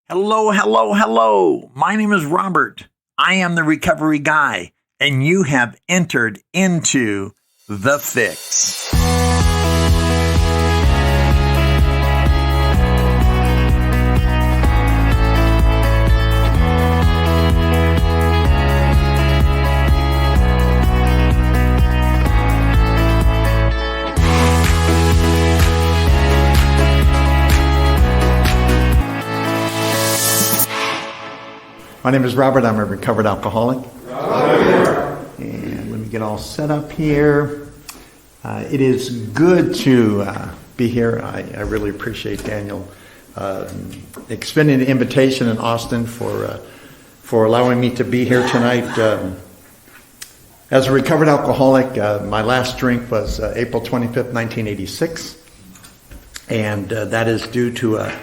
Hello, hello, hello. My name is Robert. I am the recovery guy, and you have entered into The Fix. My name is Robert. I'm a recovered alcoholic. And let me get all set up here. It is good to be here. I really appreciate Daniel extending the invitation in Austin for allowing me to be here tonight. As a recovered alcoholic, my last drink was April 25th, 1986. And that is due to a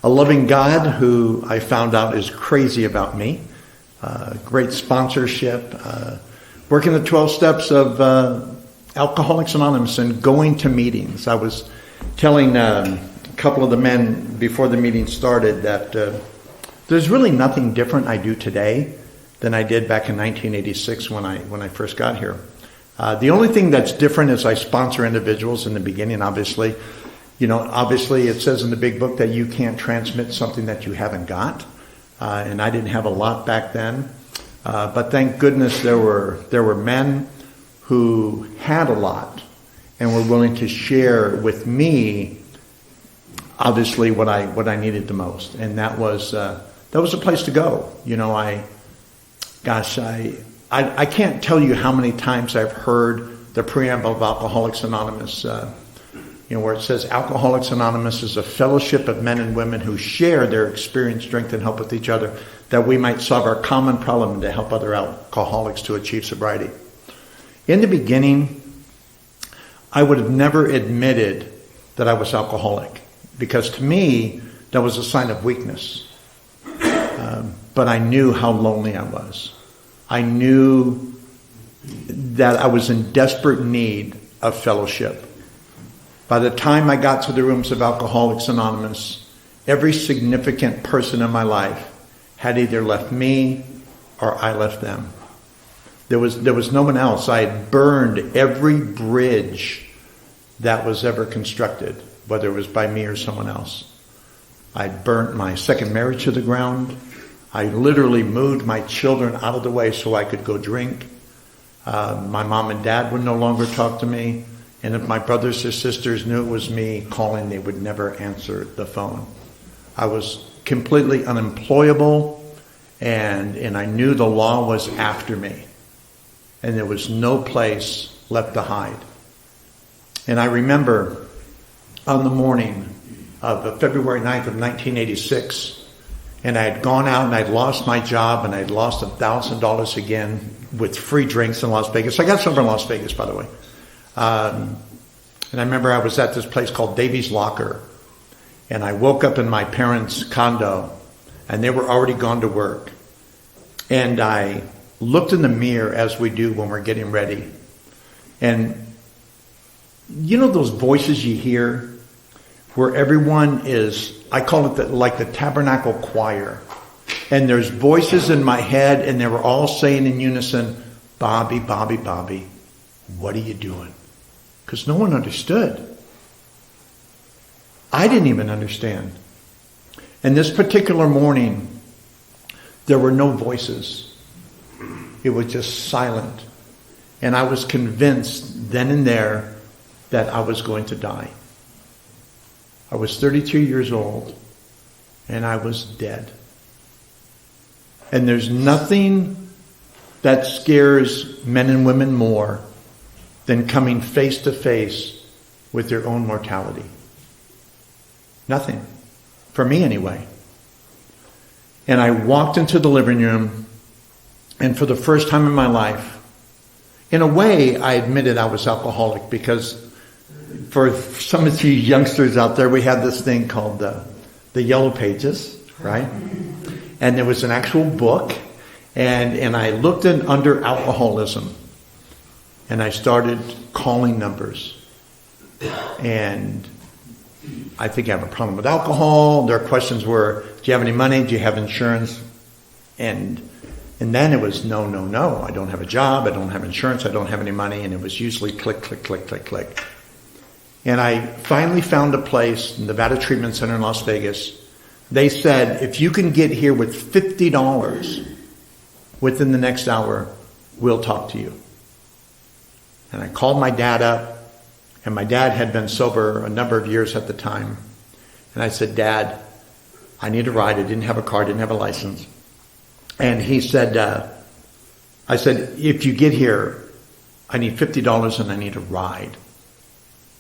loving God who I found out is crazy about me. Great sponsorship. Working the 12 steps of Alcoholics Anonymous and going to meetings. I was telling a couple of the men before the meeting started that there's really nothing different I do today than I did back in 1986 when I first got here. The only thing that's different is I sponsor individuals in the beginning, obviously. Obviously it says in the big book that you can't transmit something that you haven't got. And I didn't have a lot back then. But thank goodness there were men who had a lot and were willing to share with me, obviously, what I needed the most. And that was a place to go. I can't tell you how many times I've heard the preamble of Alcoholics Anonymous, where it says Alcoholics Anonymous is a fellowship of men and women who share their experience, strength, and help with each other, that we might solve our common problem and to help other alcoholics to achieve sobriety. In the beginning, I would have never admitted that I was alcoholic, because to me, that was a sign of weakness. But I knew how lonely I was. I knew that I was in desperate need of fellowship. By the time I got to the rooms of Alcoholics Anonymous, every significant person in my life had either left me or I left them. There was no one else. I had burned every bridge that was ever constructed, whether it was by me or someone else. I burnt my second marriage to the ground. I literally moved my children out of the way so I could go drink. My mom and dad would no longer talk to me. And if my brothers or sisters knew it was me calling, they would never answer the phone. I was completely unemployable, and I knew the law was after me. And there was no place left to hide. And I remember on the morning of February 9th of 1986, and I had gone out and I'd lost my job and I'd lost $1,000 again with free drinks in Las Vegas. I got sober in Las Vegas, by the way. And I remember I was at this place called Davy's Locker, and I woke up in my parents' condo, and they were already gone to work. And I looked in the mirror, as we do when we're getting ready. And you know those voices you hear where everyone is, I call it like the tabernacle choir. And there's voices in my head, and they were all saying in unison, Bobby, Bobby, Bobby, what are you doing? Because no one understood. I didn't even understand. And this particular morning, there were no voices. It was just silent. And I was convinced then and there that I was going to die. I was 32 years old, and I was dead. And there's nothing that scares men and women more than coming face to face with their own mortality. Nothing. For me anyway. And I walked into the living room, and for the first time in my life, in a way, I admitted I was alcoholic, because for some of you youngsters out there, we had this thing called the Yellow Pages, right? And there was an actual book, and I looked in under alcoholism. And I started calling numbers. And I think I have a problem with alcohol. Their questions were, Do you have any money? Do you have insurance? And then it was no, no, no. I don't have a job. I don't have insurance. I don't have any money. And it was usually click, click, click, click, click. And I finally found a place, Nevada Treatment Center in Las Vegas. They said, if you can get here with $50 within the next hour, we'll talk to you. And I called my dad up, and my dad had been sober a number of years at the time. And I said, Dad, I need a ride. I didn't have a car, didn't have a license. And he said, I said, if you get here, I need $50 and I need a ride.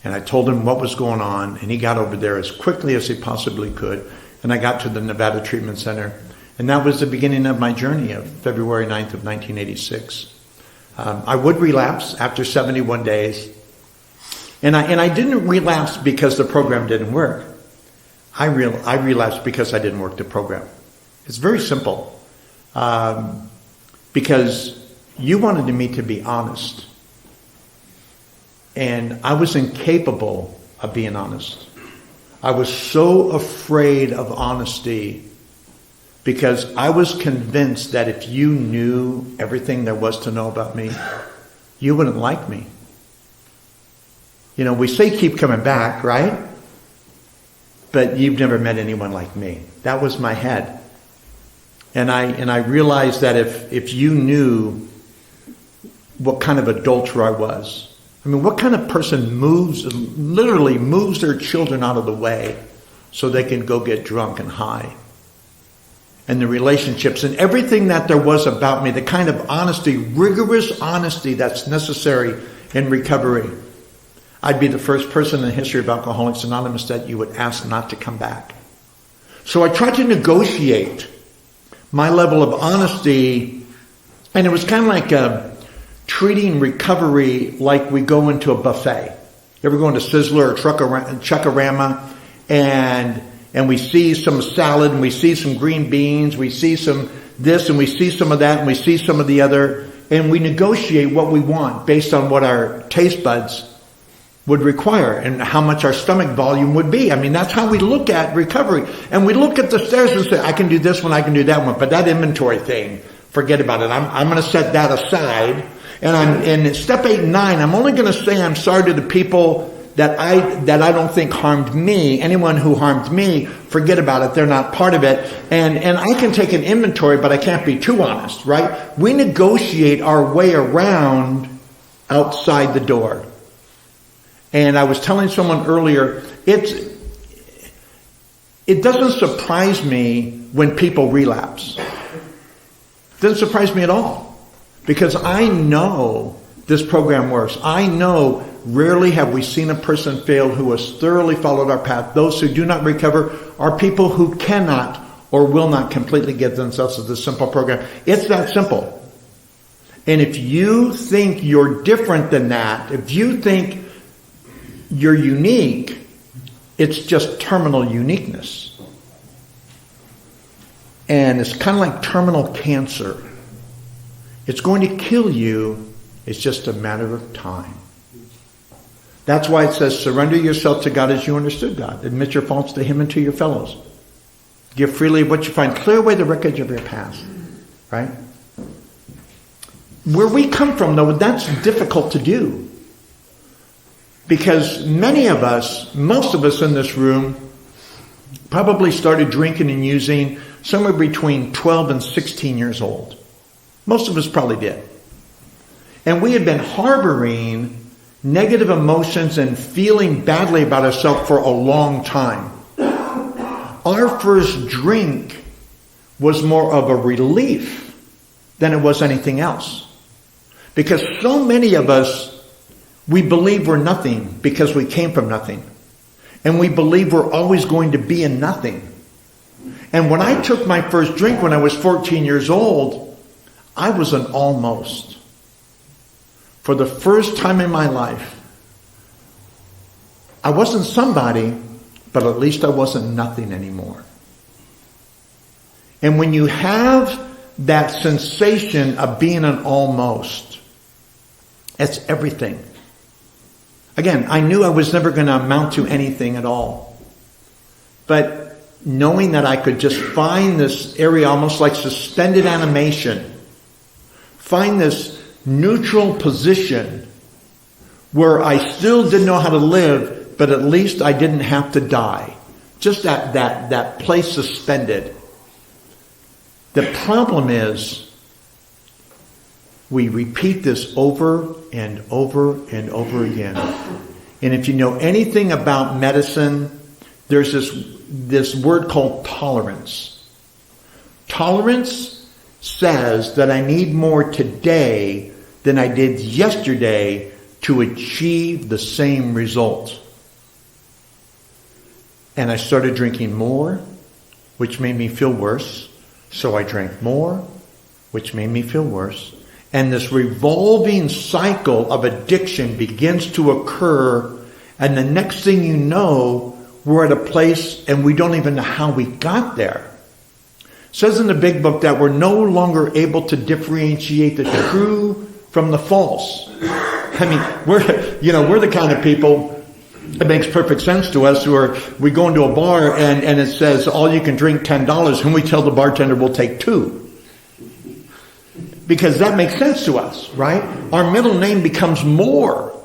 And I told him what was going on, and he got over there as quickly as he possibly could. And I got to the Nevada Treatment Center. And that was the beginning of my journey of February 9th of 1986. I would relapse after 71 days. And I didn't relapse because the program didn't work. I relapsed because I didn't work the program. It's very simple. Because you wanted me to be honest. And I was incapable of being honest. I was so afraid of honesty because I was convinced that if you knew everything there was to know about me, you wouldn't like me. You know, we say keep coming back, right? But you've never met anyone like me. That was my head. And I realized that if you knew what kind of adulterer I was, I mean, what kind of person literally moves their children out of the way so they can go get drunk and high? And the relationships and everything that there was about me, the kind of honesty, rigorous honesty that's necessary in recovery. I'd be the first person in the history of Alcoholics Anonymous that you would ask not to come back. So I tried to negotiate my level of honesty, and it was kind of like treating recovery like we go into a buffet. You ever go into Sizzler or Chuckarama, and we see some salad, and we see some green beans, we see some this, and we see some of that, and we see some of the other, and we negotiate what we want based on what our taste buds would require and how much our stomach volume would be. I mean, that's how we look at recovery. And we look at the stairs and say, I can do this one, I can do that one, but that inventory thing, forget about it. I'm going to set that aside. And in step 8 and 9, I'm only going to say I'm sorry to the people that I don't think harmed me. Anyone who harmed me, forget about it. They're not part of it. And I can take an inventory, but I can't be too honest, right? We negotiate our way around outside the door. And I was telling someone earlier, it doesn't surprise me when people relapse. It doesn't surprise me at all. Because I know this program works. I know rarely have we seen a person fail who has thoroughly followed our path. Those who do not recover are people who cannot or will not completely get themselves to this simple program. It's that simple. And if you think you're different than that, if you think you're unique, it's just terminal uniqueness. And it's kind of like terminal cancer. It's going to kill you. It's just a matter of time. That's why it says, surrender yourself to God as you understood God. Admit your faults to Him and to your fellows. Give freely of what you find. Clear away the wreckage of your past. Right? Where we come from, though, that's difficult to do. Because many of us, most of us in this room, probably started drinking and using somewhere between 12 and 16 years old. Most of us probably did. And we had been harboring negative emotions and feeling badly about ourselves for a long time. Our first drink was more of a relief than it was anything else. Because so many of us, we believe we're nothing because we came from nothing. And we believe we're always going to be in nothing. And when I took my first drink when I was 14 years old, I was an almost. For the first time in my life, I wasn't somebody, but at least I wasn't nothing anymore. And when you have that sensation of being an almost, it's everything. Again, I knew I was never going to amount to anything at all. But knowing that I could just find this area almost like suspended animation, find this neutral position where I still didn't know how to live, but at least I didn't have to die. Just that place suspended. The problem is we repeat this over and over and over again. And if you know anything about medicine, there's this word called tolerance. Tolerance says that I need more today than I did yesterday to achieve the same result. And I started drinking more, which made me feel worse. So I drank more, which made me feel worse. And this revolving cycle of addiction begins to occur. And the next thing you know, we're at a place and we don't even know how we got there. It says in the big book that we're no longer able to differentiate the true from the false. I mean, we're the kind of people, it makes perfect sense to us, we go into a bar and it says all you can drink $10 and we tell the bartender we'll take $2. Because that makes sense to us, right? Our middle name becomes more.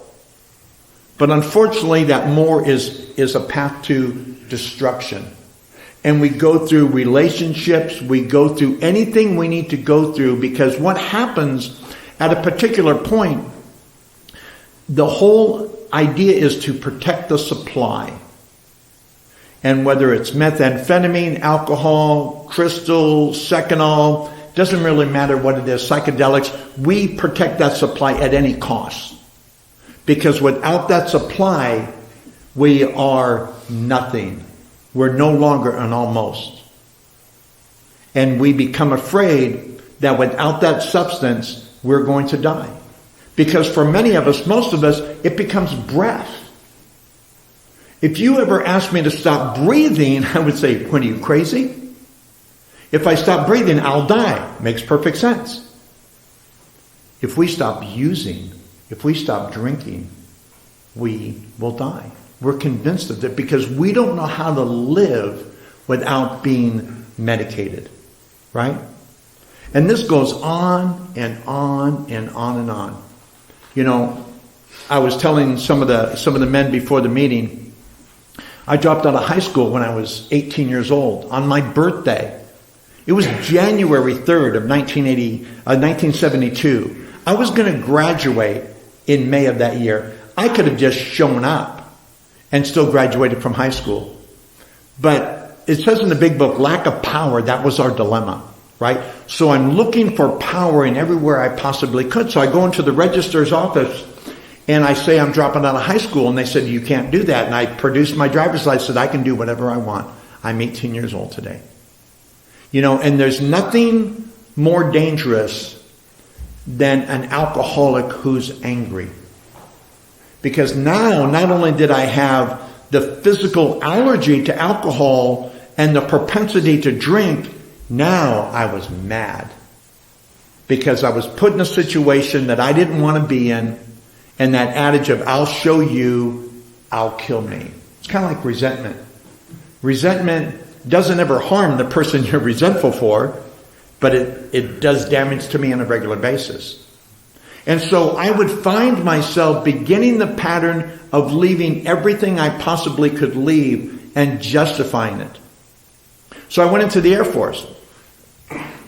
But unfortunately that more is a path to destruction. And we go through relationships, we go through anything we need to go through, because what happens at a particular point, the whole idea is to protect the supply. And whether it's methamphetamine, alcohol, crystal, Seconal, doesn't really matter what it is, psychedelics, we protect that supply at any cost. Because without that supply, we are nothing. We're no longer an almost. And we become afraid that without that substance, we're going to die. Because for many of us, most of us, it becomes breath. If you ever asked me to stop breathing, I would say, what, are you crazy? If I stop breathing, I'll die. Makes perfect sense. If we stop using, if we stop drinking, we will die. We're convinced of that because we don't know how to live without being medicated. Right? And this goes on and on and on and on. You know, I was telling some of the men before the meeting, I dropped out of high school when I was 18 years old on my birthday. It was January 3rd of 1972. I was going to graduate in May of that year. I could have just shown up and still graduated from high school. But it says in the big book, lack of power, that was our dilemma. Right? So I'm looking for power in everywhere I possibly could. So I go into the registrar's office and I say I'm dropping out of high school. And they said, you can't do that. And I produced my driver's license. I can do whatever I want. I'm 18 years old today. You know, and there's nothing more dangerous than an alcoholic who's angry. Because now, not only did I have the physical allergy to alcohol and the propensity to drink, now I was mad because I was put in a situation that I didn't want to be in, and that adage of I'll show you, I'll kill me. It's kind of like resentment. Resentment doesn't ever harm the person you're resentful for, but it does damage to me on a regular basis. And so I would find myself beginning the pattern of leaving everything I possibly could leave and justifying it. So I went into the Air Force,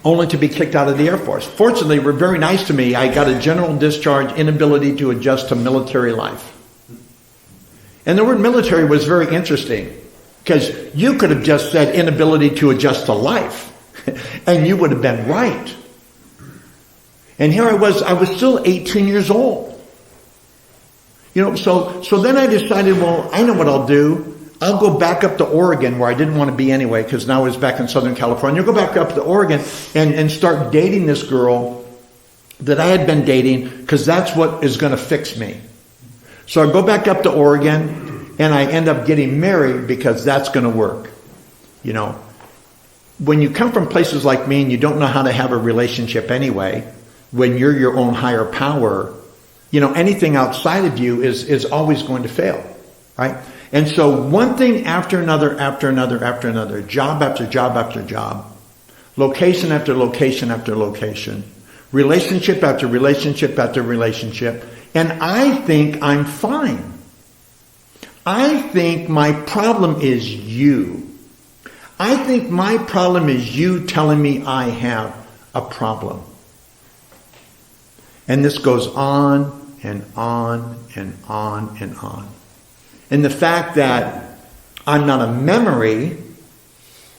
only to be kicked out of the Air Force. Fortunately, they were very nice to me. I got a general discharge, inability to adjust to military life. And the word military was very interesting because you could have just said inability to adjust to life and you would have been right. And here I was still 18 years old. You know, so then I decided, well, I know what I'll do. I'll go back up to Oregon, where I didn't want to be anyway, because now I was back in Southern California. I'll go back up to Oregon and start dating this girl that I had been dating, because that's what is going to fix me. So I go back up to Oregon, and I end up getting married because that's going to work. You know, when you come from places like me and you don't know how to have a relationship anyway, when you're your own higher power, you know, anything outside of you is always going to fail, right? And so one thing after another, after another, after another, job after job after job, location after location after location, relationship after relationship after relationship, and I think I'm fine. I think my problem is you. I think my problem is you telling me I have a problem. And this goes on and on and on and on. And the fact that I'm not a memory,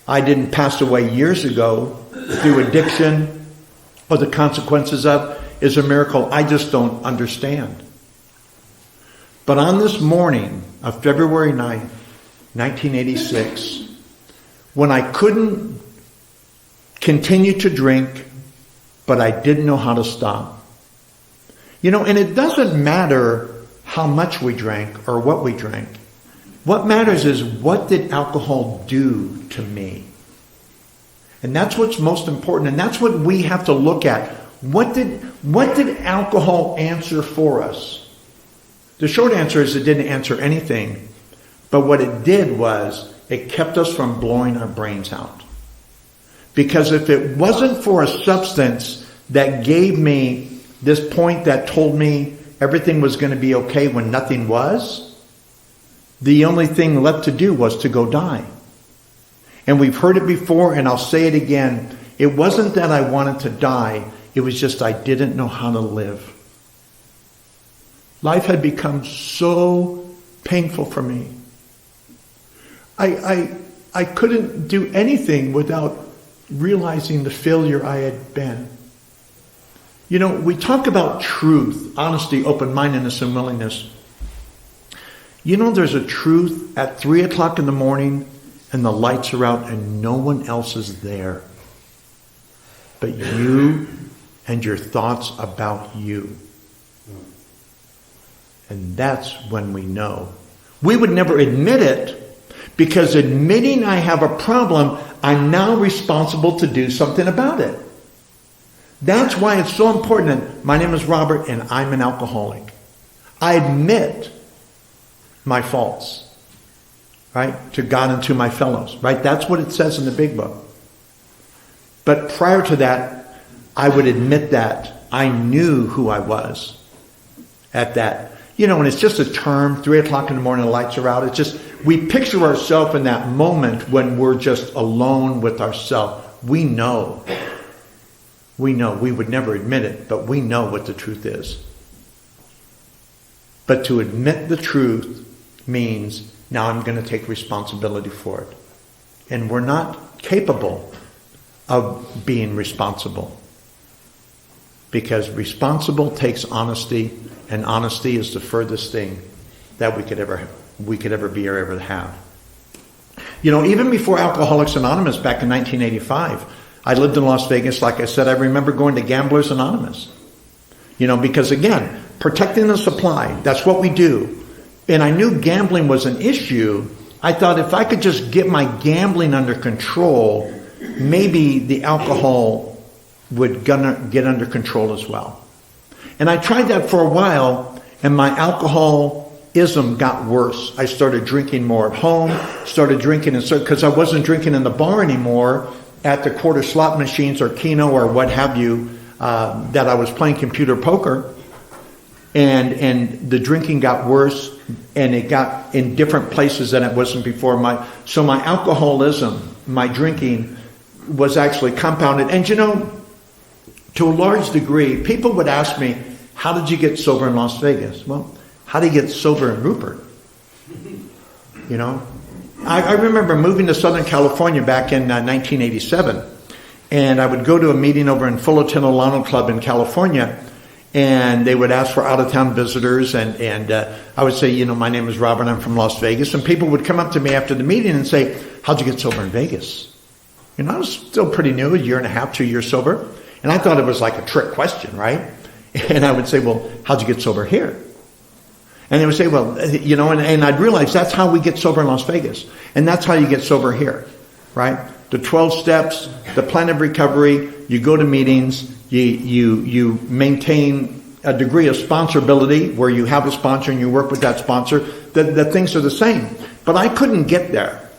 I didn't pass away years ago through addiction or the consequences of, is a miracle I just don't understand. But on this morning of February 9th, 1986, when I couldn't continue to drink, but I didn't know how to stop. And it doesn't matter how much we drank or what we drank. What matters is, what did alcohol do to me? And that's what's most important. And that's what we have to look at. What did alcohol answer for us? The short answer is it didn't answer anything. But what it did was it kept us from blowing our brains out. Because if it wasn't for a substance that gave me this point that told me everything was going to be okay when nothing was, the only thing left to do was to go die. And we've heard it before, and I'll say it again. It wasn't that I wanted to die. It was just I didn't know how to live. Life had become so painful for me. I couldn't do anything without realizing the failure I had been. We talk about truth, honesty, open-mindedness, and willingness. There's a truth at 3 o'clock in the morning and the lights are out and no one else is there but you and your thoughts about you. And that's when we know. We would never admit it, because admitting I have a problem, I'm now responsible to do something about it. That's why it's so important. My name is Robert and I'm an alcoholic. I admit my faults, right? To God and to my fellows, right? That's what it says in the big book. But prior to that, I would admit that I knew who I was at that. And it's just a term, 3 o'clock in the morning, the lights are out. It's just, we picture ourselves in that moment when we're just alone with ourselves. We know. We would never admit it, but we know what the truth is. But to admit the truth means now I'm going to take responsibility for it. And we're not capable of being responsible. Because responsible takes honesty, and honesty is the furthest thing that we could ever be or ever have. Even before Alcoholics Anonymous back in 1985, I lived in Las Vegas. Like I said, I remember going to Gamblers Anonymous. Because again, protecting the supply, that's what we do. And I knew gambling was an issue. I thought if I could just get my gambling under control, maybe the alcohol would get under control as well. And I tried that for a while, and my alcoholism got worse. I started drinking more at home, because I wasn't drinking in the bar anymore, at the quarter slot machines or Keno or what have you, that I was playing computer poker. And the drinking got worse, and it got in different places than it wasn't before. So my alcoholism, my drinking, was actually compounded. And to a large degree, people would ask me, how did you get sober in Las Vegas? Well, how did you get sober in Rupert? I remember moving to Southern California back in 1987. And I would go to a meeting over in Fullerton Alano Club in California. And they would ask for out-of-town visitors. And I would say, my name is Robert, I'm from Las Vegas. And people would come up to me after the meeting and say, how'd you get sober in Vegas? I was still pretty new, 1.5 years, 2 years sober. And I thought it was like a trick question, right? And I would say, well, how'd you get sober here? And they would say, well, and I'd realize that's how we get sober in Las Vegas. And that's how you get sober here, right? The 12 steps, the plan of recovery, you go to meetings, you maintain a degree of sponsorability where you have a sponsor and you work with that sponsor, the things are the same. But I couldn't get there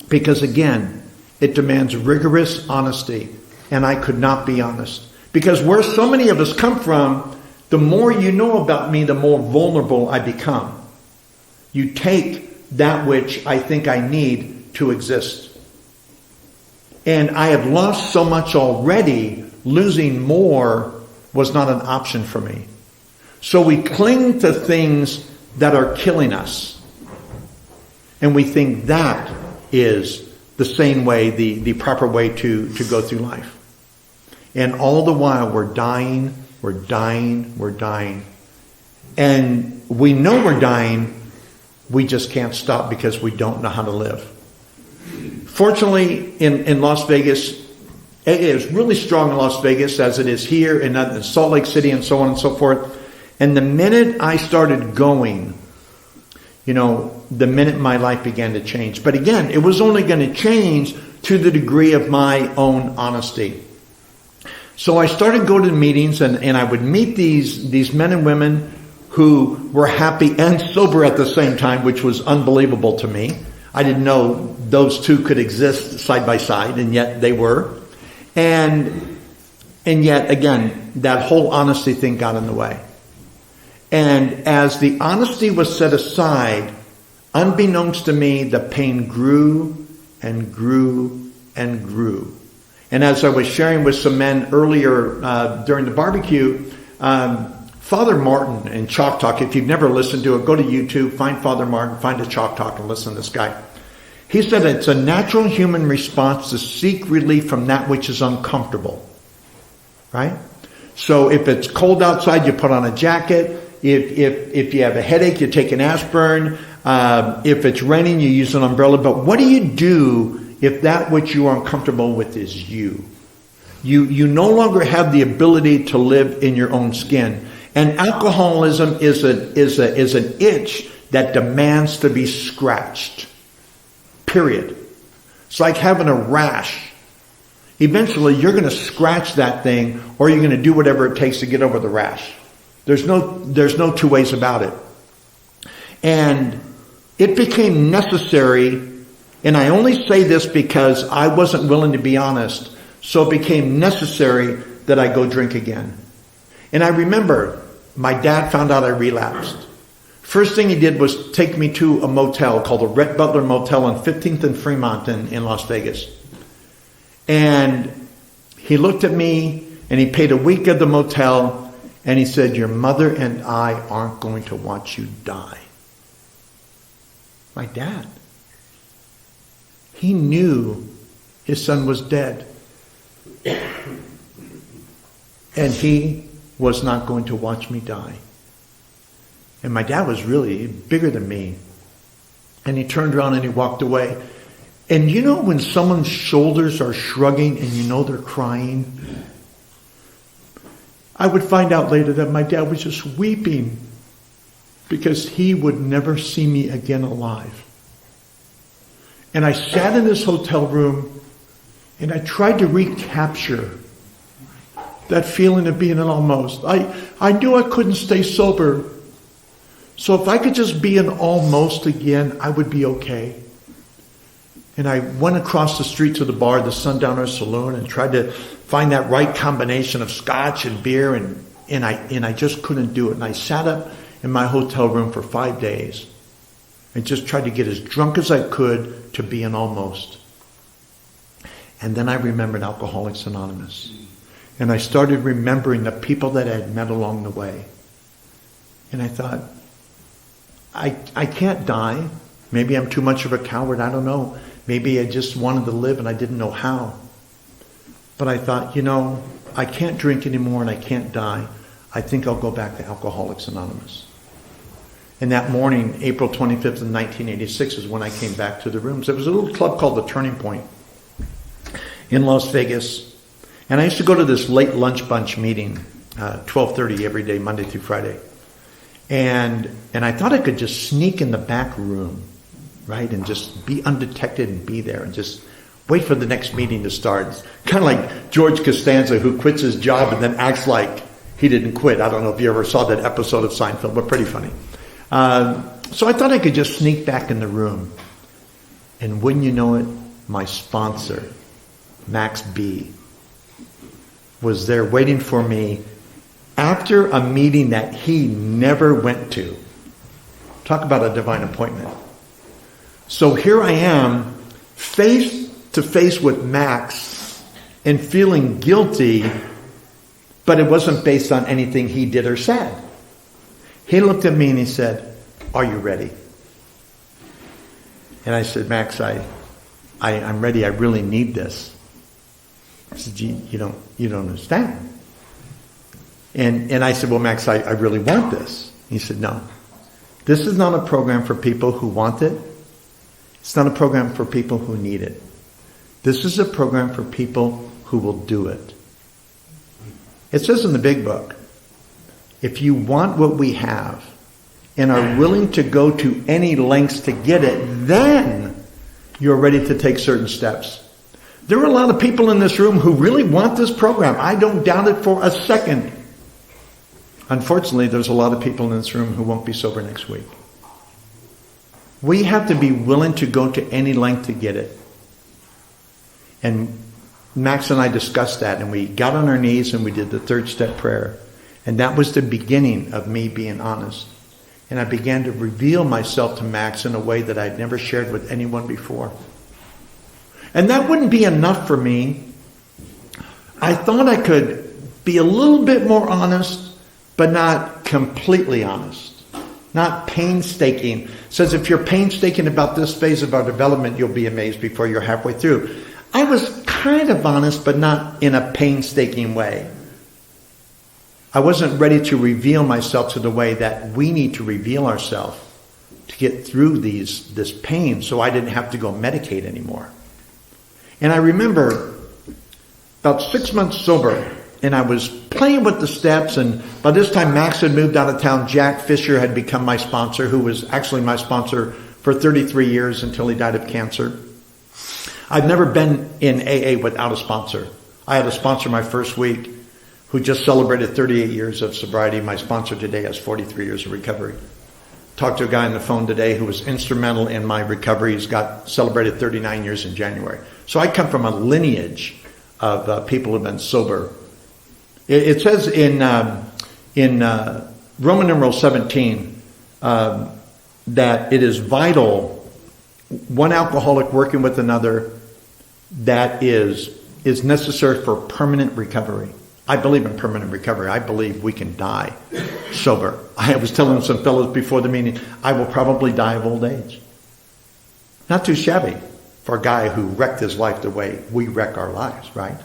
because, again, it demands rigorous honesty, and I could not be honest. Because where so many of us come from, the more you know about me, the more vulnerable I become. You take that which I think I need to exist. And I have lost so much already, losing more was not an option for me. So we cling to things that are killing us. And we think that is the same way, the proper way to go through life. And all the while we're dying. And we know we're dying, we just can't stop because we don't know how to live. Fortunately, in Las Vegas, it is really strong in Las Vegas as it is here in Salt Lake City and so on and so forth. And the minute I started going, the minute my life began to change. But again, it was only going to change to the degree of my own honesty. So I started going to meetings and I would meet these men and women who were happy and sober at the same time, which was unbelievable to me. I didn't know those two could exist side by side, and yet they were. And yet, again, that whole honesty thing got in the way. And as the honesty was set aside, unbeknownst to me, the pain grew and grew and grew. And as I was sharing with some men earlier during the barbecue, Father Martin in Chalk Talk, if you've never listened to it, go to YouTube, find Father Martin, find a Chalk Talk and listen to this guy. He said it's a natural human response to seek relief from that which is uncomfortable. Right? So if it's cold outside, you put on a jacket. If you have a headache, you take an aspirin. If it's raining, you use an umbrella. But what do you do if that which you are uncomfortable with is you? You no longer have the ability to live in your own skin. And alcoholism is an itch that demands to be scratched. Period. It's like having a rash. Eventually, you're going to scratch that thing, or you're going to do whatever it takes to get over the rash. There's no two ways about it. And it became necessary, and I only say this because I wasn't willing to be honest, so it became necessary that I go drink again. And I remember my dad found out I relapsed. First thing he did was take me to a motel called the Rhett Butler Motel on 15th and Fremont in Las Vegas. And he looked at me and he paid a week of the motel and he said, "Your mother and I aren't going to watch you die." My dad. He knew his son was dead. And he was not going to watch me die. And my dad was really bigger than me. And he turned around and he walked away. And you know when someone's shoulders are shrugging and you know they're crying? I would find out later that my dad was just weeping because he would never see me again alive. And I sat in this hotel room and I tried to recapture that feeling of being an almost. I knew I couldn't stay sober. So if I could just be an almost again, I would be okay. And I went across the street to the bar, the Sundowner Saloon, and tried to find that right combination of scotch and beer, and I just couldn't do it. And I sat up in my hotel room for 5 days and just tried to get as drunk as I could to be an almost. And then I remembered Alcoholics Anonymous. And I started remembering the people that I had met along the way. And I thought, I can't die. Maybe I'm too much of a coward. I don't know. Maybe I just wanted to live and I didn't know how. But I thought, I can't drink anymore and I can't die. I think I'll go back to Alcoholics Anonymous. And that morning, April 25th of 1986 is when I came back to the rooms. There was a little club called The Turning Point in Las Vegas. And I used to go to this late lunch bunch meeting, 12:30 every day, Monday through Friday. And I thought I could just sneak in the back room, right, and just be undetected and be there and just wait for the next meeting to start. It's kind of like George Costanza, who quits his job and then acts like he didn't quit. I don't know if you ever saw that episode of Seinfeld, but pretty funny. So I thought I could just sneak back in the room. And wouldn't you know it, my sponsor, Max B, was there waiting for me after a meeting that he never went to. Talk about a divine appointment. So here I am, face to face with Max and feeling guilty, but it wasn't based on anything he did or said. He looked at me and he said, "Are you ready?" And I said, "Max, I'm ready. I really need this." He said, you don't understand. And I said, "Well, Max, I really want this." He said, "No, this is not a program for people who want it. It's not a program for people who need it. This is a program for people who will do it." It says in the big book, if you want what we have and are willing to go to any lengths to get it, then you're ready to take certain steps. There are a lot of people in this room who really want this program. I don't doubt it for a second. Unfortunately, there's a lot of people in this room who won't be sober next week. We have to be willing to go to any length to get it. And Max and I discussed that, and we got on our knees and we did the third step prayer. And that was the beginning of me being honest. And I began to reveal myself to Max in a way that I'd never shared with anyone before. And that wouldn't be enough for me. I thought I could be a little bit more honest, but not completely honest. Not painstaking. It says if you're painstaking about this phase of our development, you'll be amazed before you're halfway through. I was kind of honest, but not in a painstaking way. I wasn't ready to reveal myself to the way that we need to reveal ourselves to get through this pain, so I didn't have to go medicate anymore. And I remember about 6 months sober, and I was playing with the steps, and by this time Max had moved out of town. Jack Fisher had become my sponsor, who was actually my sponsor for 33 years until he died of cancer. I've never been in AA without a sponsor. I had a sponsor my first week who just celebrated 38 years of sobriety. My sponsor today has 43 years of recovery. Talked to a guy on the phone today who was instrumental in my recovery. He's celebrated 39 years in January. So I come from a lineage of people who have been sober. It says in Roman numeral 17 that it is vital, one alcoholic working with another, that is necessary for permanent recovery. I believe in permanent recovery. I believe we can die sober. I was telling some fellows before the meeting, I will probably die of old age. Not too shabby for a guy who wrecked his life the way we wreck our lives, right?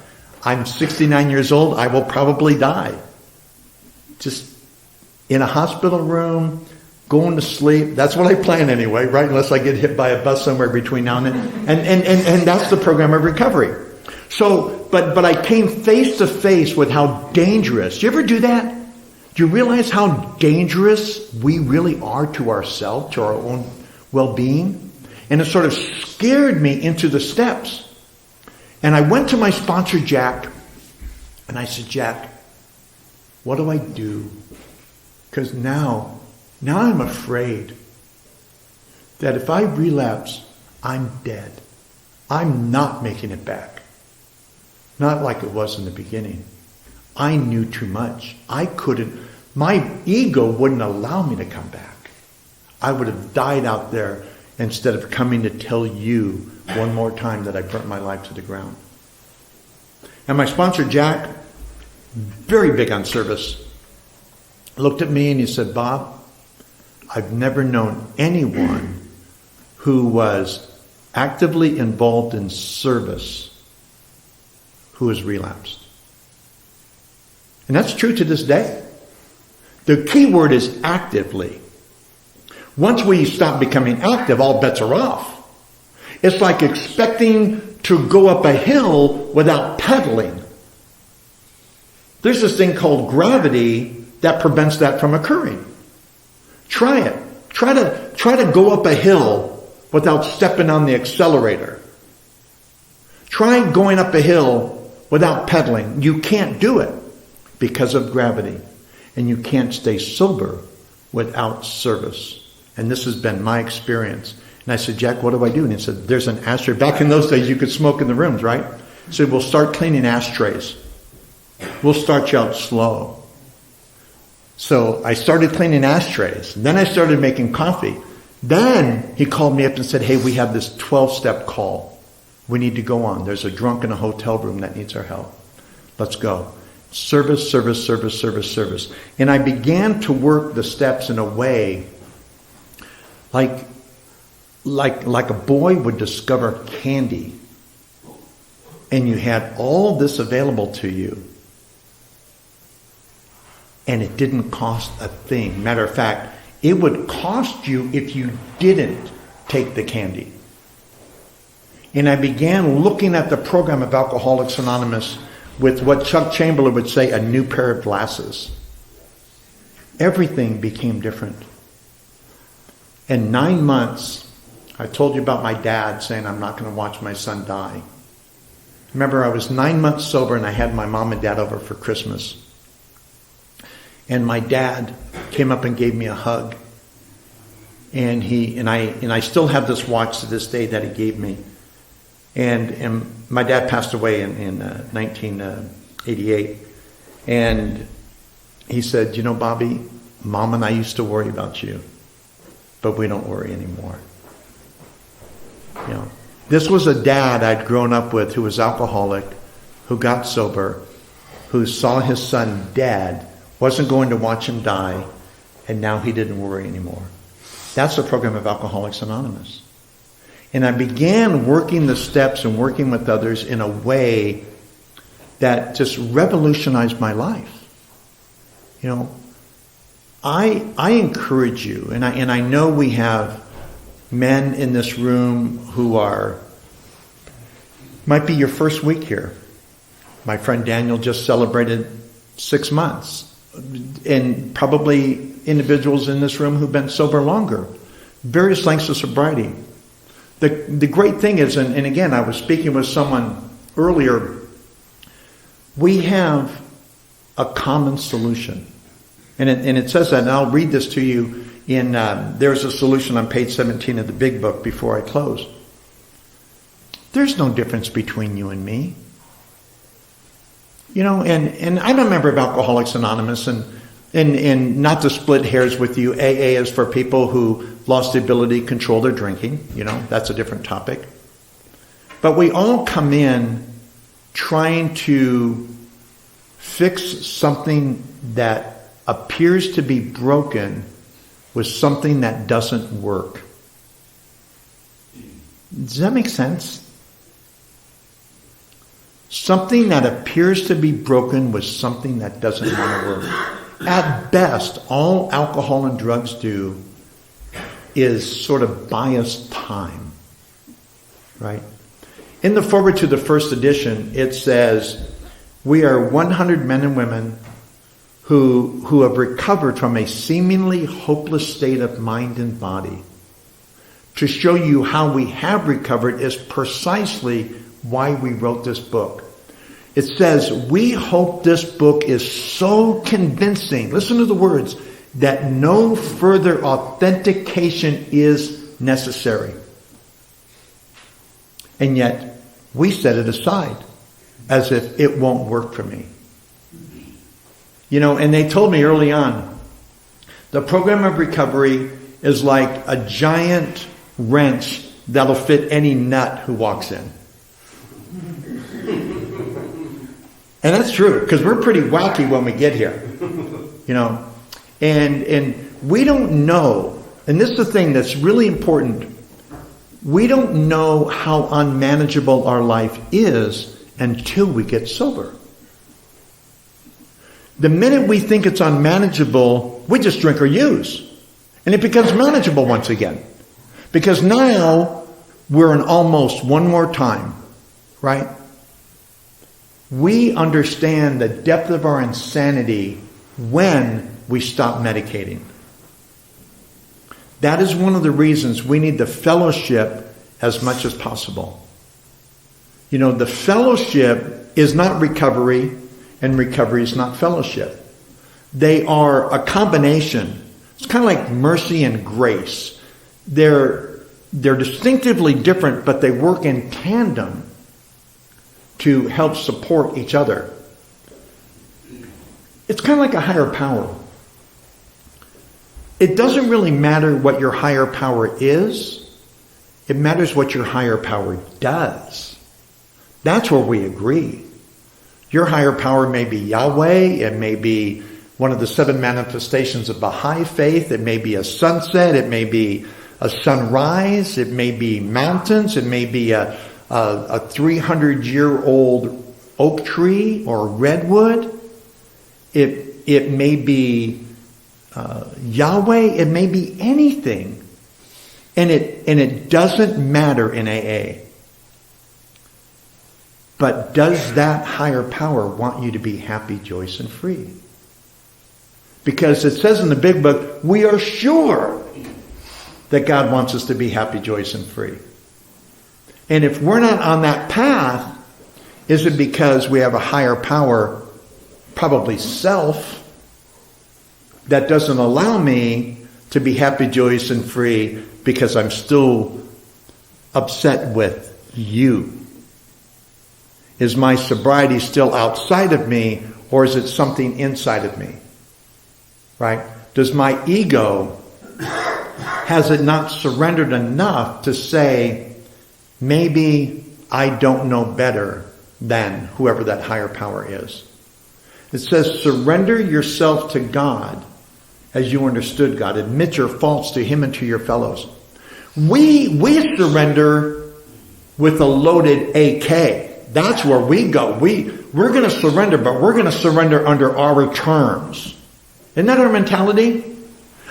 I'm 69 years old. I will probably die. Just in a hospital room, going to sleep. That's what I plan anyway, right? Unless I get hit by a bus somewhere between now and then. And that's the program of recovery. So, but I came face to face with how dangerous. Do you ever do that? Do you realize how dangerous we really are to ourselves, to our own well-being? And it sort of scared me into the steps. And I went to my sponsor, Jack, and I said, "Jack, what do I do? Because now I'm afraid that if I relapse, I'm dead. I'm not making it back. Not like it was in the beginning. I knew too much. My ego wouldn't allow me to come back. I would have died out there instead of coming to tell you one more time that I burnt my life to the ground." And my sponsor, Jack, very big on service, looked at me and he said, "Bob, I've never known anyone who was actively involved in service who has relapsed." And that's true to this day. The key word is actively. Once we stop becoming active, all bets are off. It's like expecting to go up a hill without pedaling. There's this thing called gravity that prevents that from occurring. Try it. Try to go up a hill without stepping on the accelerator. Try going up a hill without pedaling. You can't do it. because of gravity. And you can't stay sober without service. And this has been my experience. And I said, Jack, what do I do? And he said, there's an ashtray. Back in those days, you could smoke in the rooms, right? He said, we'll start cleaning ashtrays. We'll start you out slow. So I started cleaning ashtrays. Then I started making coffee. Then he called me up and said, hey, we have this 12-step call. We need to go on. There's a drunk in a hotel room that needs our help. Let's go. Service, service, service, service, service. And I began to work the steps in a way like a boy would discover candy. And you had all this available to you. And it didn't cost a thing. Matter of fact, it would cost you if you didn't take the candy. And I began looking at the program of Alcoholics Anonymous with what Chuck Chamberlain would say, a new pair of glasses. Everything became different. In 9 months, I told you about my dad saying, I'm not going to watch my son die. Remember, I was 9 months sober and I had my mom and dad over for Christmas. And my dad came up and gave me a hug. And I still have this watch to this day that he gave me. And my dad passed away in 1988. And he said, you know, Bobby, Mom and I used to worry about you, but we don't worry anymore. You know, this was a dad I'd grown up with who was alcoholic, who got sober, who saw his son dead, wasn't going to watch him die, and now he didn't worry anymore. That's the program of Alcoholics Anonymous. And I began working the steps and working with others in a way that just revolutionized my life. You know, I encourage you, and I know we have men in this room who might be your first week here. My friend Daniel just celebrated 6 months. And probably individuals in this room who've been sober longer. Various lengths of sobriety. The great thing is, and again, I was speaking with someone earlier, we have a common solution. And it says that, and I'll read this to you in, there's a solution on page 17 of the big book before I close. There's no difference between you and me. You know, and I'm a member of Alcoholics Anonymous, and not to split hairs with you, AA is for people who lost the ability to control their drinking. You know, that's a different topic. But we all come in trying to fix something that appears to be broken with something that doesn't work. Does that make sense? Something that appears to be broken with something that doesn't want to work. At best, all alcohol and drugs do is sort of buy us time. Right? In the foreword to the first edition, it says, we are 100 men and women who have recovered from a seemingly hopeless state of mind and body. To show you how we have recovered is precisely why we wrote this book. It says, we hope this book is so convincing, listen to the words, that no further authentication is necessary. And yet, we set it aside as if it won't work for me. You know, and they told me early on, the program of recovery is like a giant wrench that'll fit any nut who walks in. And that's true, because we're pretty wacky when we get here. You know, and we don't know, and this is the thing that's really important, we don't know how unmanageable our life is until we get sober. The minute we think it's unmanageable, we just drink or use. And it becomes manageable once again. Because now we're in almost one more time, right? We understand the depth of our insanity when we stop medicating. That is one of the reasons we need the fellowship as much as possible. You know, the fellowship is not recovery. and recovery is not fellowship. They are a combination. It's kind of like mercy and grace. They're distinctively different, but they work in tandem to help support each other. It's kind of like a higher power. It doesn't really matter what your higher power is. It matters what your higher power does. That's where we agree. Your higher power may be Yahweh. It may be one of the 7 manifestations of Baha'i faith. It may be a sunset. It may be a sunrise. It may be mountains. It may be a 300-year-old oak tree or redwood. It may be Yahweh. It may be anything. And it doesn't matter in AA. But does that higher power want you to be happy, joyous, and free? Because it says in the big book, we are sure that God wants us to be happy, joyous, and free. And if we're not on that path, is it because we have a higher power, probably self, that doesn't allow me to be happy, joyous, and free because I'm still upset with you? Is my sobriety still outside of me, or is it something inside of me? Right? Does my ego, has it not surrendered enough to say, maybe I don't know better than whoever that higher power is? It says, surrender yourself to God as you understood God. Admit your faults to Him and to your fellows. We surrender with a loaded AK. That's where we go. We're going to surrender, but we're going to surrender under our terms. Isn't that our mentality?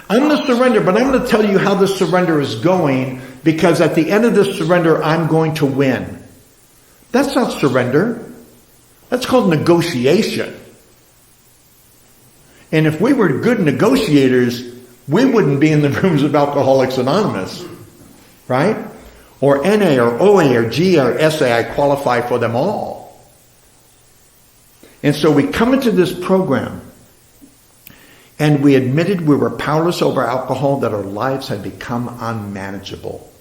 I'm going to surrender, but I'm going to tell you how this surrender is going, because at the end of this surrender, I'm going to win. That's not surrender. That's called negotiation. And if we were good negotiators, we wouldn't be in the rooms of Alcoholics Anonymous, right? Or NA or OA or GA or SA, I qualify for them all. And so we come into this program and we admitted we were powerless over alcohol, that our lives had become unmanageable.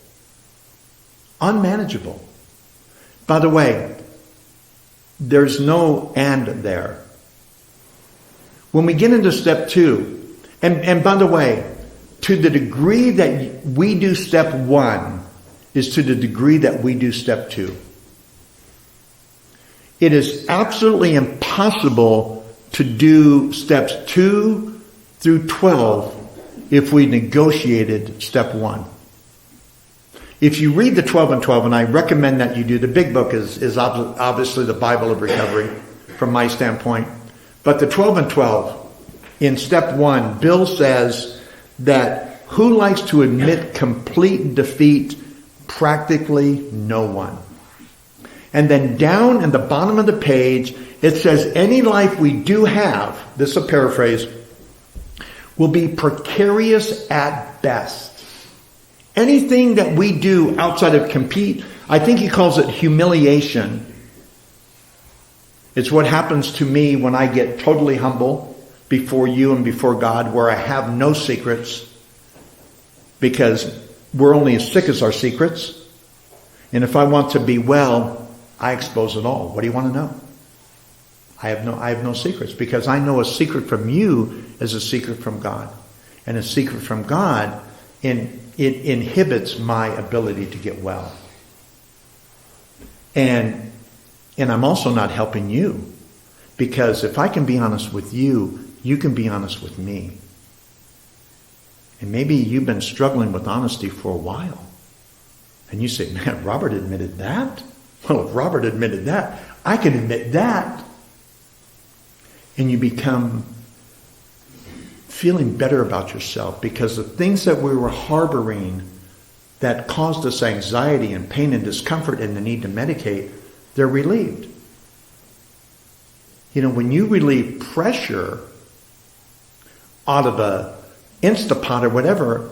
Unmanageable. By the way, there's no and there. When we get into step 2, and by the way, to the degree that we do step 1 is to the degree that we do step 2. It is absolutely impossible to do steps 2 through 12 if we negotiated step 1. If you read the 12 and 12, and I recommend that you do, the big book is obviously the Bible of recovery from my standpoint. But the 12 and 12, in step 1, Bill says that who likes to admit complete defeat? Practically no one. And then down in the bottom of the page, it says any life we do have, this is a paraphrase, will be precarious at best. Anything that we do outside of compete, I think he calls it humiliation. It's what happens to me when I get totally humble before you and before God, where I have no secrets, because we're only as sick as our secrets. And if I want to be well, I expose it all. What do you want to know? I have no secrets, because I know a secret from you is a secret from God. And a secret from God, it inhibits my ability to get well. And I'm also not helping you, because if I can be honest with you, you can be honest with me. And maybe you've been struggling with honesty for a while. And you say, man, Robert admitted that? Well, if Robert admitted that, I can admit that. And you become feeling better about yourself, because the things that we were harboring that caused us anxiety and pain and discomfort and the need to medicate, they're relieved. You know, when you relieve pressure out of a Instapot or whatever,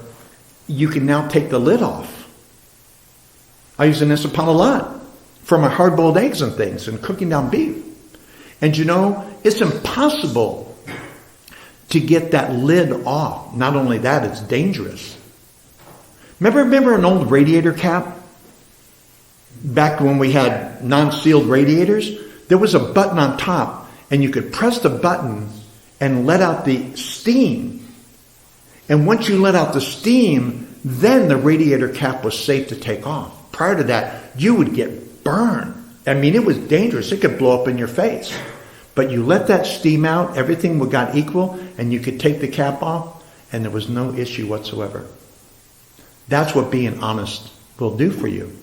you can now take the lid off. I use an Instapot a lot for my hard-boiled eggs and things and cooking down beef. And you know, it's impossible to get that lid off. Not only that, it's dangerous. Remember an old radiator cap? Back when we had non-sealed radiators, there was a button on top, and you could press the button and let out the steam. And once you let out the steam, then the radiator cap was safe to take off. Prior to that, you would get burned. I mean, it was dangerous. It could blow up in your face. But you let that steam out, everything got equal, and you could take the cap off, and there was no issue whatsoever. That's what being honest will do for you.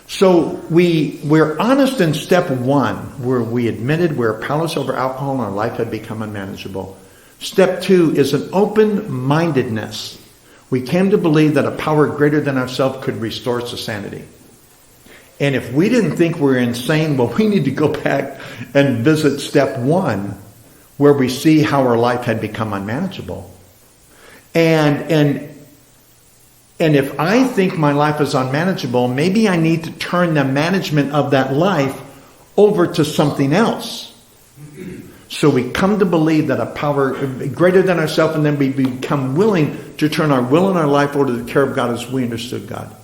So we're honest in step 1, where we admitted we're powerless over alcohol and our life had become unmanageable. Step 2 is an open-mindedness. We came to believe that a power greater than ourselves could restore us to sanity. And if we didn't think we were insane, well, we need to go back and visit step 1, where we see how our life had become unmanageable. And if I think my life is unmanageable, maybe I need to turn the management of that life over to something else. So we come to believe that a power greater than ourselves, and then we become willing to turn our will and our life over to the care of God as we understood God.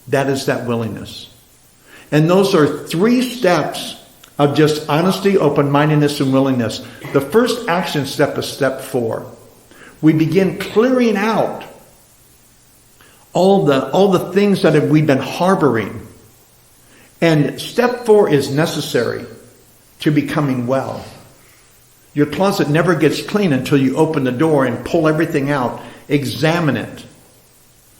That is that willingness. And those are 3 steps of just honesty, open-mindedness, and willingness. The first action step is step 4. We begin clearing out all the things that we've been harboring. And step 4 is necessary to becoming well. Your closet never gets clean until you open the door and pull everything out, examine it.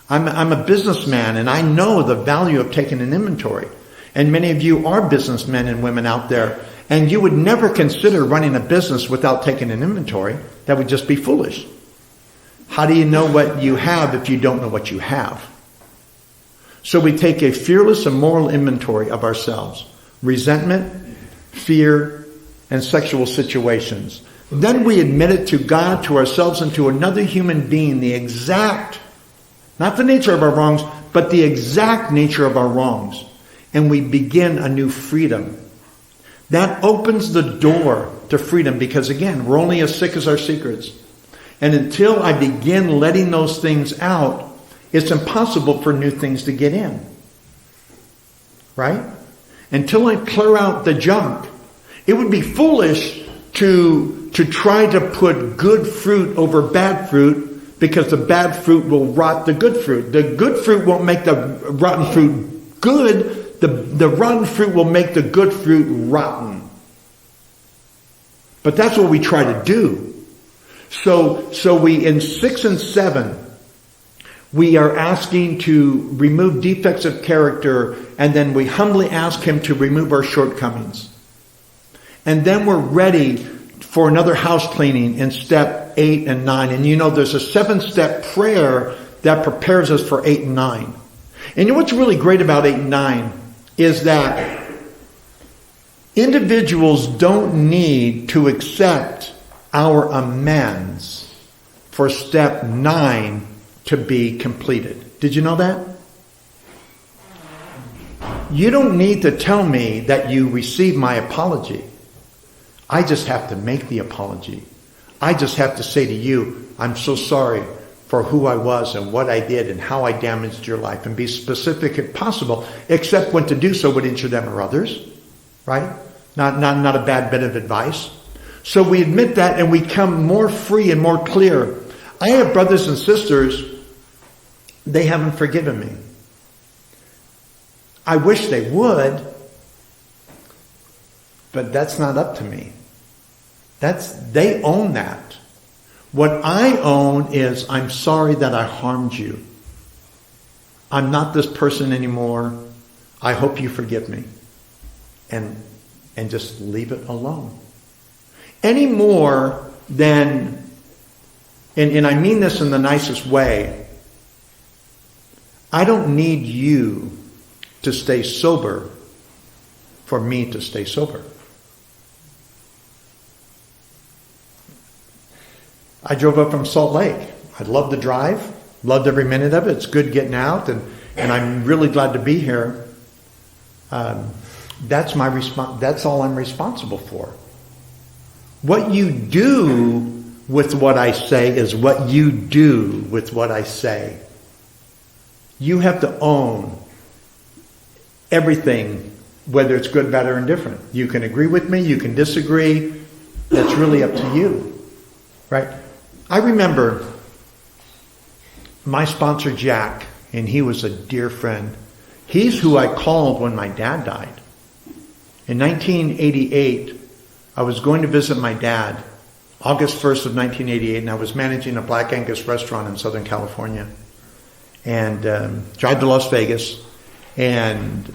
I'm a businessman, and I know the value of taking an inventory. And many of you are businessmen and women out there, and you would never consider running a business without taking an inventory. That would just be foolish. How do you know what you have if you don't know what you have? So we take a fearless and moral inventory of ourselves. Resentment, fear, and sexual situations. Then we admit it to God, to ourselves, and to another human being, the exact, not the nature of our wrongs, but the exact nature of our wrongs. And we begin a new freedom. That opens the door to freedom because, again, we're only as sick as our secrets. And until I begin letting those things out, it's impossible for new things to get in. Right? Until I clear out the junk, it would be foolish to try to put good fruit over bad fruit, because the bad fruit will rot the good fruit. The good fruit won't make the rotten fruit good. The rotten fruit will make the good fruit rotten. But that's what we try to do. So we, in 6 and 7, we are asking to remove defects of character, and then we humbly ask Him to remove our shortcomings. And then we're ready for another house cleaning in step 8 and 9. And you know, there's a 7-step prayer that prepares us for 8 and 9. And you know what's really great about 8 and 9? Is that individuals don't need to accept our amends for step 9 to be completed. Did you know that? You don't need to tell me that you received my apology. I just have to make the apology. I just have to say to you, I'm so sorry for who I was and what I did and how I damaged your life, and be specific if possible, except when to do so would injure them or others, right? Not a bad bit of advice. So we admit that, and we come more free and more clear. I have brothers and sisters, they haven't forgiven me. I wish they would, but that's not up to me. They own that. What I own is, I'm sorry that I harmed you. I'm not this person anymore. I hope you forgive me. And just leave it alone. Any more than, and I mean this in the nicest way, I don't need you to stay sober for me to stay sober. I drove up from Salt Lake. I love the drive. Loved every minute of it. It's good getting out, and I'm really glad to be here. That's my response. That's all I'm responsible for. What you do with what I say is what you do with what I say. You have to own everything, whether it's good, bad, or indifferent. You can agree with me, you can disagree. That's really up to you, right? I remember my sponsor, Jack, and he was a dear friend. He's who I called when my dad died. In 1988, I was going to visit my dad, August 1st of 1988, and I was managing a Black Angus restaurant in Southern California. And drive to Las Vegas, and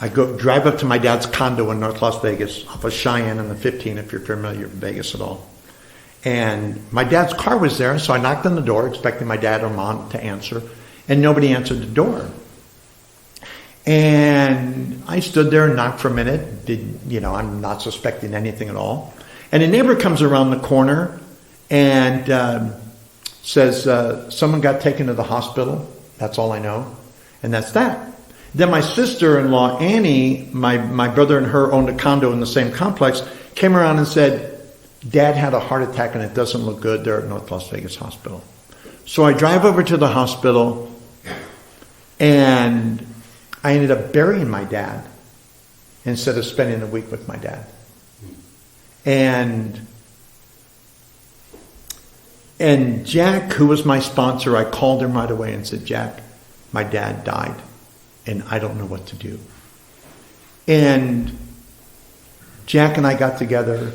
I drive up to my dad's condo in North Las Vegas, off of Cheyenne and the 15, if you're familiar with Vegas at all. And my dad's car was there, so I knocked on the door, expecting my dad or mom to answer, and nobody answered the door. And I stood there and knocked for a minute. I'm not suspecting anything at all. And a neighbor comes around the corner and says, someone got taken to the hospital. That's all I know. And that's that. Then my sister-in-law, Annie, my brother and her owned a condo in the same complex, came around and said, Dad had a heart attack and it doesn't look good. They're at North Las Vegas Hospital. So I drive over to the hospital and I ended up burying my dad instead of spending a week with my dad. And Jack, who was my sponsor, I called him right away and said, Jack, my dad died and I don't know what to do. And Jack and I got together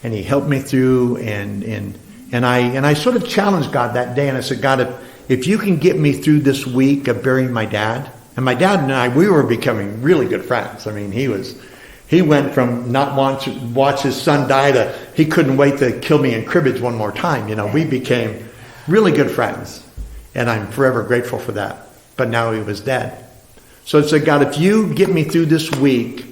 and he helped me through and I sort of challenged God that day and I said, God, if you can get me through this week of burying my dad, and my dad and I, we were becoming really good friends. I mean, he went from not watch his son die to he couldn't wait to kill me in cribbage one more time. We became really good friends. And I'm forever grateful for that. But now he was dead. So I said, God, if you get me through this week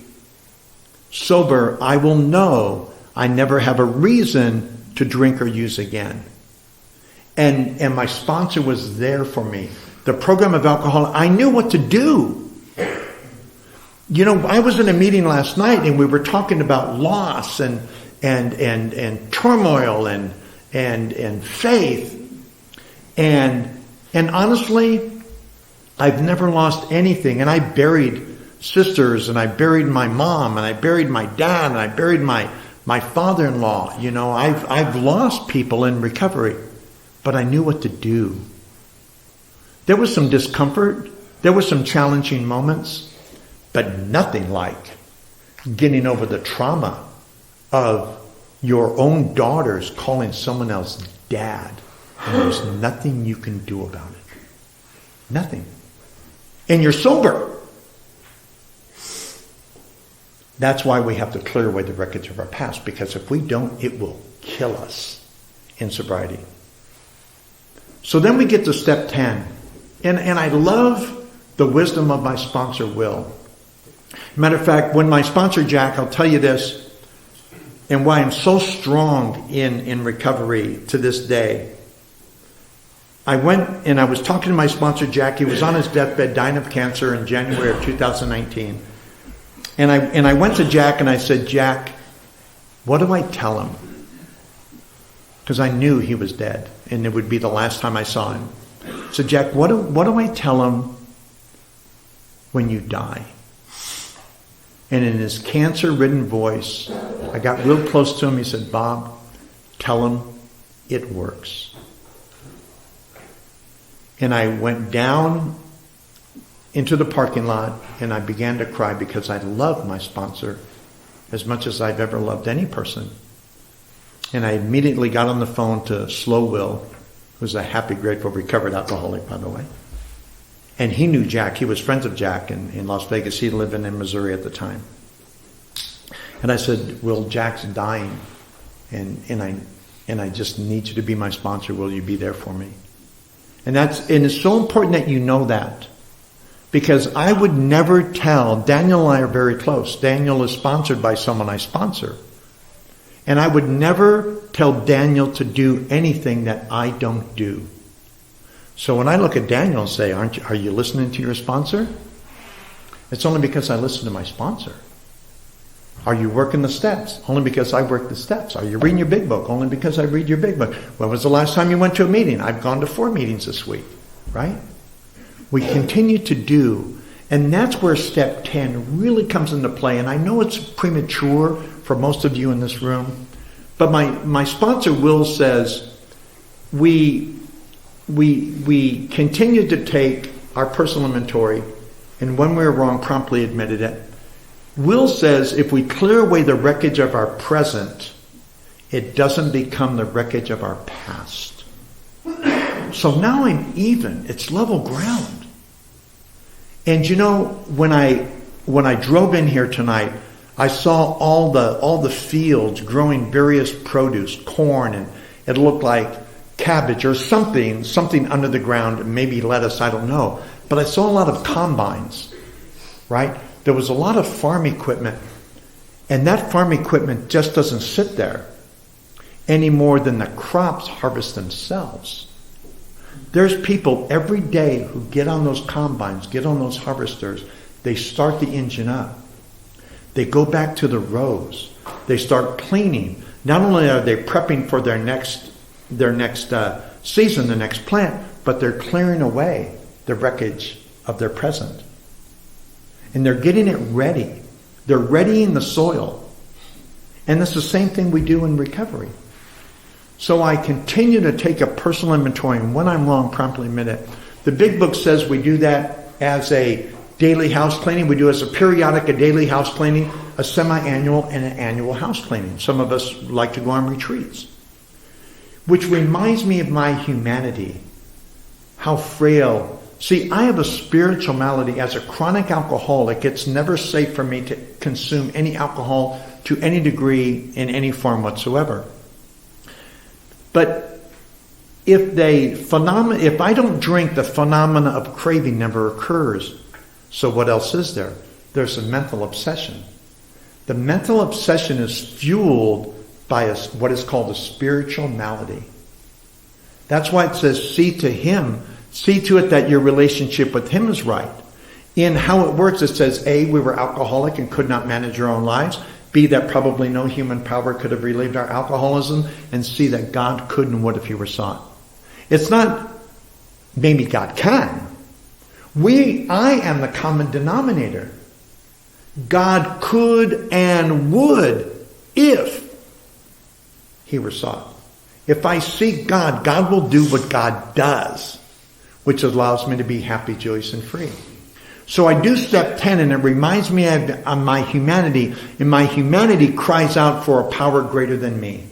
sober, I will know I never have a reason to drink or use again. And my sponsor was there for me. The program of alcohol, I knew what to do. I was in a meeting last night and we were talking about loss and turmoil and faith. And honestly, I've never lost anything. And I buried sisters and I buried my mom and I buried my dad and I buried my father-in-law. I've lost people in recovery, but I knew what to do. There was some discomfort. There were some challenging moments, but nothing like getting over the trauma of your own daughters calling someone else dad. And there's nothing you can do about it. Nothing. And you're sober. That's why we have to clear away the wreckage of our past, because if we don't, it will kill us in sobriety. So then we get to step 10. And I love the wisdom of my sponsor, Will. Matter of fact, when my sponsor, Jack, I'll tell you this, and why I'm so strong in recovery to this day. I went and I was talking to my sponsor, Jack. He was on his deathbed, dying of cancer in January of 2019. And I went to Jack and I said, Jack, what do I tell him? Because I knew he was dead and it would be the last time I saw him. So Jack, what do I tell him when you die? And in his cancer-ridden voice, I got real close to him. He said, Bob, tell him it works. And I went down into the parking lot and I began to cry because I love my sponsor as much as I've ever loved any person. And I immediately got on the phone to Slow Will, who's a happy, grateful, recovered alcoholic, by the way. And he knew Jack. He was friends of Jack in Las Vegas. He lived in Missouri at the time. And I said, Will, Jack's dying. And I just need you to be my sponsor. Will you be there for me? And it's so important that you know that. Because I would never tell, Daniel and I are very close. Daniel is sponsored by someone I sponsor. And I would never tell Daniel to do anything that I don't do. So when I look at Daniel and say, are you listening to your sponsor? It's only because I listen to my sponsor. Are you working the steps? Only because I work the steps. Are you reading your big book? Only because I read your big book. When was the last time you went to a meeting? I've gone to 4 meetings this week, right? We continue to do, and that's where step 10 really comes into play. And I know it's premature for most of you in this room, but my sponsor, Will, says we continue to take our personal inventory, and when we were wrong, promptly admitted it. Will says if we clear away the wreckage of our present, it doesn't become the wreckage of our past. So now I'm even. It's level ground. And you know, when I drove in here tonight, I saw all the fields growing various produce, corn, and it looked like cabbage or something under the ground, maybe lettuce, I don't know. But I saw a lot of combines, right? There was a lot of farm equipment, and that farm equipment just doesn't sit there any more than the crops harvest themselves. There's people every day who get on those combines, get on those harvesters. They start the engine up. They go back to the rows. They start cleaning. Not only are they prepping for their next season, the next plant, but they're clearing away the wreckage of their present. And they're getting it ready. They're readying the soil. And it's the same thing we do in recovery. So I continue to take a personal inventory, and when I'm wrong, promptly admit it. The big book says we do that as a daily house cleaning. We do as a periodic, a daily house cleaning, a semi-annual, and an annual house cleaning. Some of us like to go on retreats. Which reminds me of my humanity. How frail. See, I have a spiritual malady. As a chronic alcoholic, it's never safe for me to consume any alcohol to any degree in any form whatsoever. But if I don't drink, the phenomena of craving never occurs. So what else is there? There's a mental obsession. The mental obsession is fueled by what is called a spiritual malady. That's why it says, see to it that your relationship with him is right. In how it works, it says, A, we were alcoholic and could not manage our own lives. B, that probably no human power could have relieved our alcoholism. And C, that God could and would if he were sought. It's not, maybe God can. I am the common denominator. God could and would if he were sought. If I seek God, God will do what God does, which allows me to be happy, joyous, and free. So I do step 10, and it reminds me of my humanity, and my humanity cries out for a power greater than me.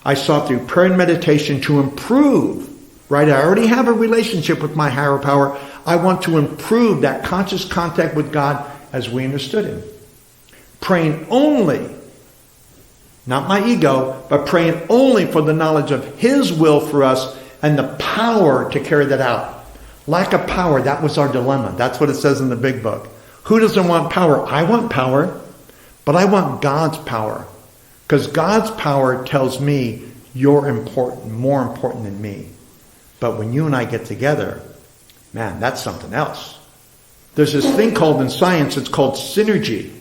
I sought through prayer and meditation to improve, right? I already have a relationship with my higher power. I want to improve that conscious contact with God as we understood him. Praying only, not my ego, but praying only for the knowledge of his will for us and the power to carry that out. Lack of power, that was our dilemma. That's what it says in the big book. Who doesn't want power? I want power, but I want God's power. Because God's power tells me you're important, more important than me. But when you and I get together, man, that's something else. There's this thing called in science, it's called synergy.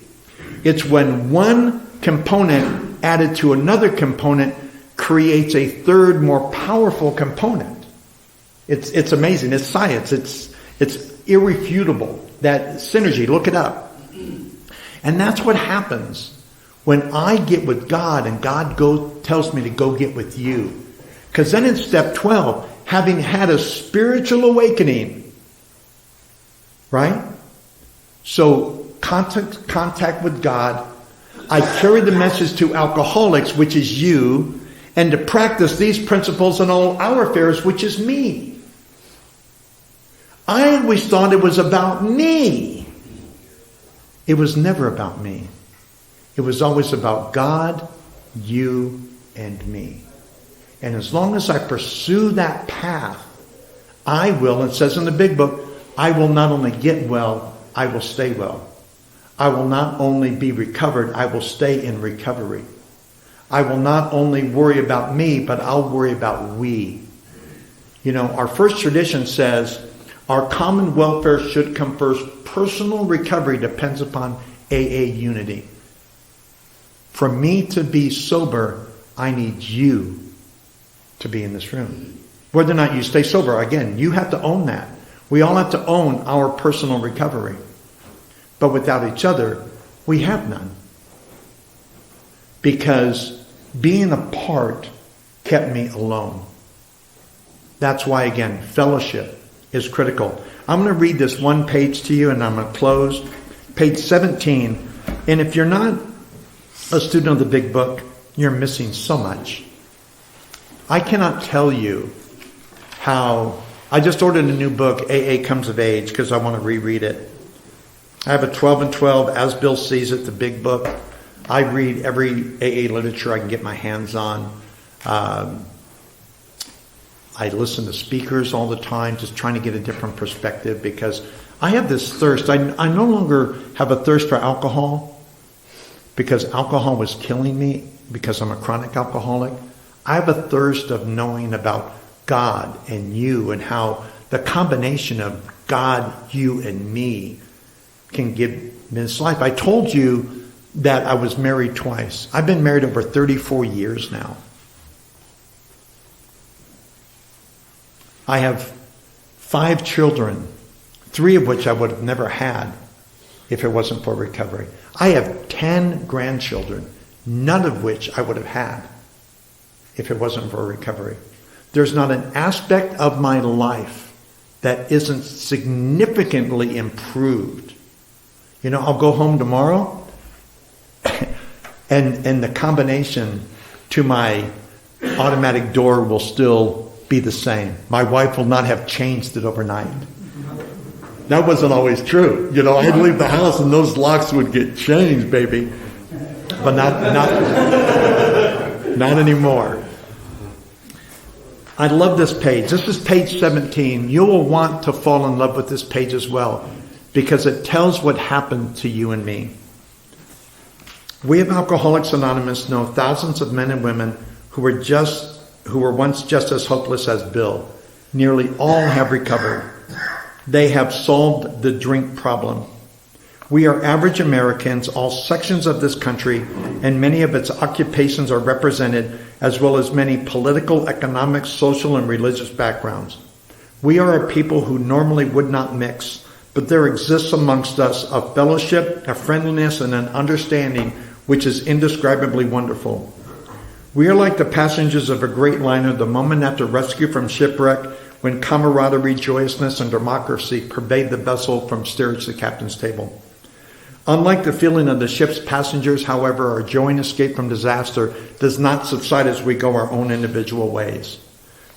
It's when one component added to another component creates a third, more powerful component. It's amazing. It's science. It's irrefutable. That synergy, look it up. And that's what happens when I get with God and God tells me to go get with you. Because then in step 12, having had a spiritual awakening, right? So contact with God. I carry the message to alcoholics, which is you, and to practice these principles in all our affairs, which is me. I always thought it was about me. It was never about me. It was always about God, you, and me. And as long as I pursue that path, I will, it says in the big book, I will not only get well, I will stay well. I will not only be recovered, I will stay in recovery. I will not only worry about me, but I'll worry about we. You know, our first tradition says, our common welfare should come first. Personal recovery depends upon AA unity. For me to be sober, I need you to be in this room. Whether or not you stay sober, again, you have to own that. We all have to own our personal recovery. But without each other, we have none. Because being apart kept me alone. That's why, again, fellowship is critical. I'm going to read this one page to you and I'm going to close. Page 17. And if you're not a student of the big book, you're missing so much. I cannot tell you how... I just ordered a new book, AA Comes of Age, because I want to reread it. I have a 12 and 12, As Bill Sees It, the big book. I read every AA literature I can get my hands on. I listen to speakers all the time, just trying to get a different perspective, because I have this thirst. I no longer have a thirst for alcohol, because alcohol was killing me, because I'm a chronic alcoholic. I have a thirst of knowing about God and you, and how the combination of God, you, and me can give me this life. I told you that I was married twice. I've been married over 34 years now. I have 5 children, 3 of which I would have never had if it wasn't for recovery. I have 10 grandchildren, none of which I would have had if it wasn't for recovery. There's not an aspect of my life that isn't significantly improved. You know, I'll go home tomorrow and the combination to my automatic door will still be the same. My wife will not have changed it overnight. That wasn't always true. You know, I'd leave the house and those locks would get changed, baby. But not anymore. I love this page. This is page 17. You will want to fall in love with this page as well, because it tells what happened to you and me. We of Alcoholics Anonymous know thousands of men and women who were once just as hopeless as Bill. Nearly all have recovered. They have solved the drink problem. We are average Americans, all sections of this country, and many of its occupations are represented, as well as many political, economic, social, and religious backgrounds. We are a people who normally would not mix, but there exists amongst us a fellowship, a friendliness, and an understanding which is indescribably wonderful. We are like the passengers of a great liner the moment after rescue from shipwreck, when camaraderie, joyousness, and democracy pervade the vessel from steerage to captain's table. Unlike the feeling of the ship's passengers, however, our joy and escape from disaster does not subside as we go our own individual ways.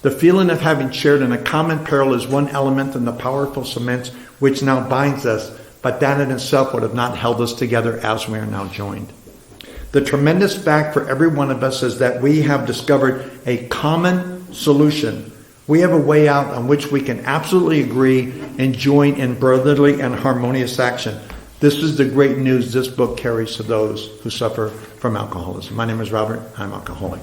The feeling of having shared in a common peril is one element in the powerful cement which now binds us, but that in itself would have not held us together as we are now joined. The tremendous fact for every one of us is that we have discovered a common solution. We have a way out on which we can absolutely agree and join in brotherly and harmonious action. This is the great news this book carries to those who suffer from alcoholism. My name is Robert. I'm alcoholic.